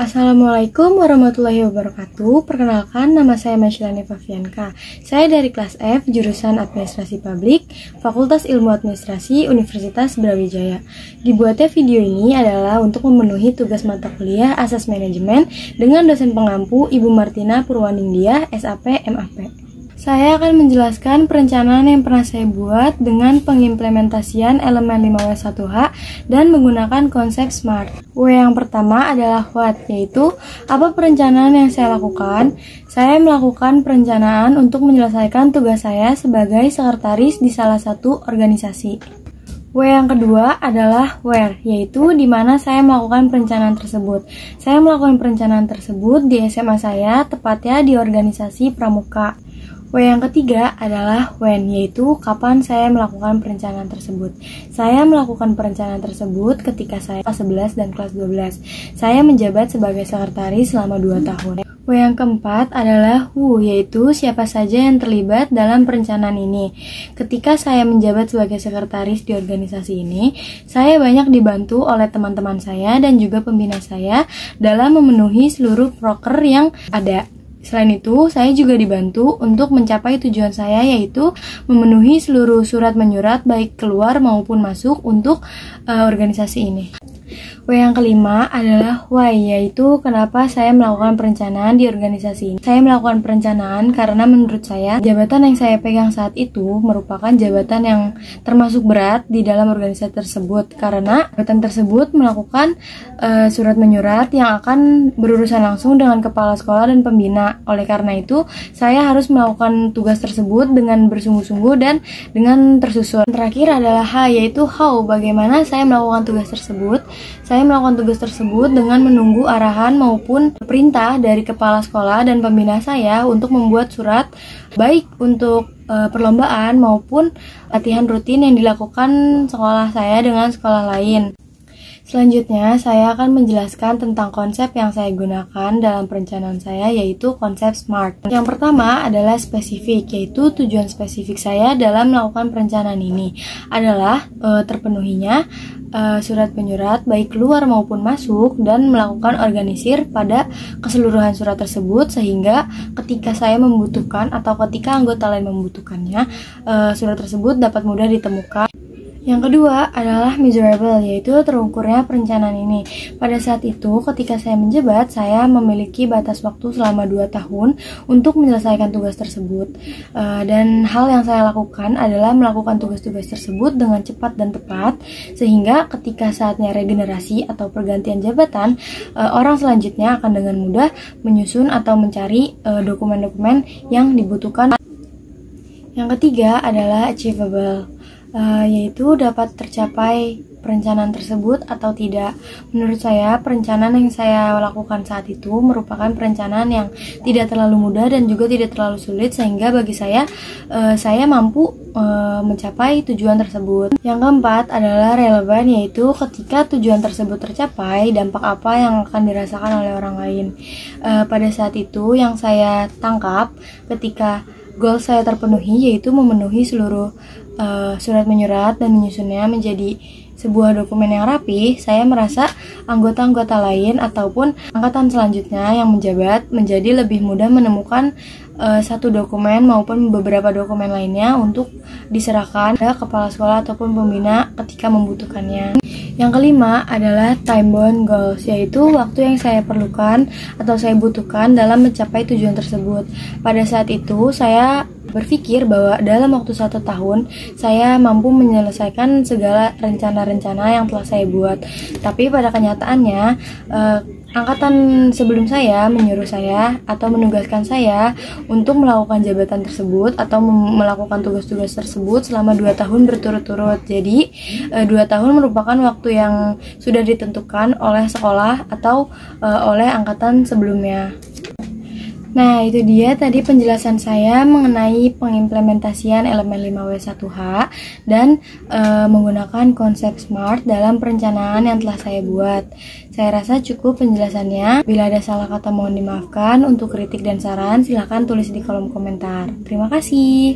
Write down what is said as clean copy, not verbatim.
Assalamualaikum warahmatullahi wabarakatuh. Perkenalkan, nama saya Masylani Fafianka. Saya dari kelas F, jurusan Administrasi Publik, Fakultas Ilmu Administrasi, Universitas Brawijaya. Dibuatnya video ini adalah untuk memenuhi tugas mata kuliah Asas Manajemen dengan dosen pengampu Ibu Martina Purwaningdia, SAP, MAP. Saya akan menjelaskan perencanaan yang pernah saya buat dengan pengimplementasian elemen 5W1H dan menggunakan konsep SMART. W yang pertama adalah what, yaitu apa perencanaan yang saya lakukan. Saya melakukan perencanaan untuk menyelesaikan tugas saya sebagai sekretaris di salah satu organisasi. W yang kedua adalah where, yaitu di mana saya melakukan perencanaan tersebut. Saya melakukan perencanaan tersebut di SMA saya, tepatnya di organisasi Pramuka. W yang ketiga adalah when, yaitu kapan saya melakukan perencanaan tersebut. Saya melakukan perencanaan tersebut ketika saya kelas 11 dan kelas 12. Saya menjabat sebagai sekretaris selama 2 tahun. W yang keempat adalah who, yaitu siapa saja yang terlibat dalam perencanaan ini. Ketika saya menjabat sebagai sekretaris di organisasi ini, saya banyak dibantu oleh teman-teman saya dan juga pembina saya dalam memenuhi seluruh proker yang ada. Selain itu, saya juga dibantu untuk mencapai tujuan saya, yaitu memenuhi seluruh surat menyurat baik keluar maupun masuk untuk organisasi ini. W yang kelima adalah why, yaitu kenapa saya melakukan perencanaan di organisasi ini. Saya melakukan perencanaan karena menurut saya jabatan yang saya pegang saat itu merupakan jabatan yang termasuk berat di dalam organisasi tersebut, karena jabatan tersebut melakukan surat menyurat yang akan berurusan langsung dengan kepala sekolah dan pembina. Oleh karena itu, saya harus melakukan tugas tersebut dengan bersungguh-sungguh dan dengan tersusun. Terakhir adalah H, yaitu how, bagaimana saya melakukan tugas tersebut. Saya melakukan tugas tersebut dengan menunggu arahan maupun perintah dari kepala sekolah dan pembina saya untuk membuat surat baik untuk perlombaan maupun latihan rutin yang dilakukan sekolah saya dengan sekolah lain. Selanjutnya, saya akan menjelaskan tentang konsep yang saya gunakan dalam perencanaan saya, yaitu konsep SMART. Yang pertama adalah spesifik, yaitu tujuan spesifik saya dalam melakukan perencanaan ini adalah terpenuhinya surat penyurat baik keluar maupun masuk dan melakukan organisir pada keseluruhan surat tersebut, sehingga ketika saya membutuhkan atau ketika anggota lain membutuhkannya, surat tersebut dapat mudah ditemukan. Yang kedua adalah measurable, yaitu terukurnya perencanaan ini. Pada saat itu, ketika saya menjabat, saya memiliki batas waktu selama 2 tahun untuk menyelesaikan tugas tersebut. Dan hal yang saya lakukan adalah melakukan tugas-tugas tersebut dengan cepat dan tepat, sehingga ketika saatnya regenerasi atau pergantian jabatan, orang selanjutnya akan dengan mudah menyusun atau mencari dokumen-dokumen yang dibutuhkan. Yang ketiga adalah achievable, yaitu dapat tercapai perencanaan tersebut atau tidak. Menurut saya, perencanaan yang saya lakukan saat itu merupakan perencanaan yang tidak terlalu mudah dan juga tidak terlalu sulit, sehingga bagi saya mampu mencapai tujuan tersebut. Yang keempat adalah relevan, yaitu ketika tujuan tersebut tercapai, dampak apa yang akan dirasakan oleh orang lain. Pada saat itu yang saya tangkap ketika goal saya terpenuhi, yaitu memenuhi seluruh surat menyurat dan menyusunnya menjadi sebuah dokumen yang rapi, saya merasa anggota-anggota lain ataupun angkatan selanjutnya yang menjabat menjadi lebih mudah menemukan satu dokumen maupun beberapa dokumen lainnya untuk diserahkan ke kepala sekolah ataupun pembina ketika membutuhkannya. Yang kelima adalah time bound goals, yaitu waktu yang saya perlukan atau saya butuhkan dalam mencapai tujuan tersebut. Pada saat itu saya berpikir bahwa dalam waktu 1 tahun saya mampu menyelesaikan segala rencana-rencana yang telah saya buat. Tapi pada kenyataannya angkatan sebelum saya menyuruh saya atau menugaskan saya untuk melakukan jabatan tersebut atau melakukan tugas-tugas tersebut selama 2 tahun berturut-turut. Jadi 2 tahun merupakan waktu yang sudah ditentukan oleh sekolah atau oleh angkatan sebelumnya. Nah, itu dia tadi penjelasan saya mengenai pengimplementasian elemen 5W1H dan menggunakan konsep SMART dalam perencanaan yang telah saya buat. Saya rasa cukup penjelasannya. Bila ada salah kata mohon dimaafkan. Untuk kritik dan saran silahkan tulis di kolom komentar. Terima kasih.